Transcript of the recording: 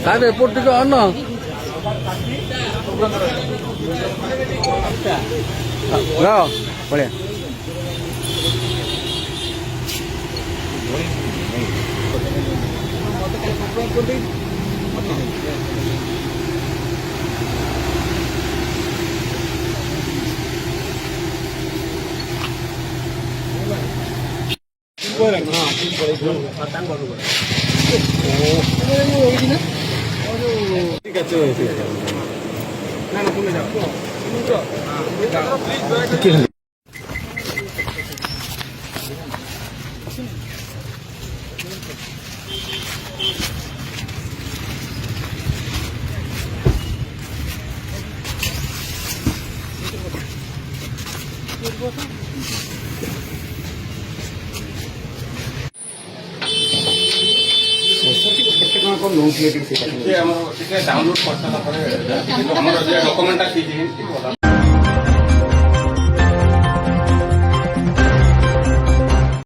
କାରେ ଏପଟ ଟିକେ ଅନ ପଳେଆ ঠিক আছে না না তুমি যাও डाउनलोड करता डॉक्यूमेंट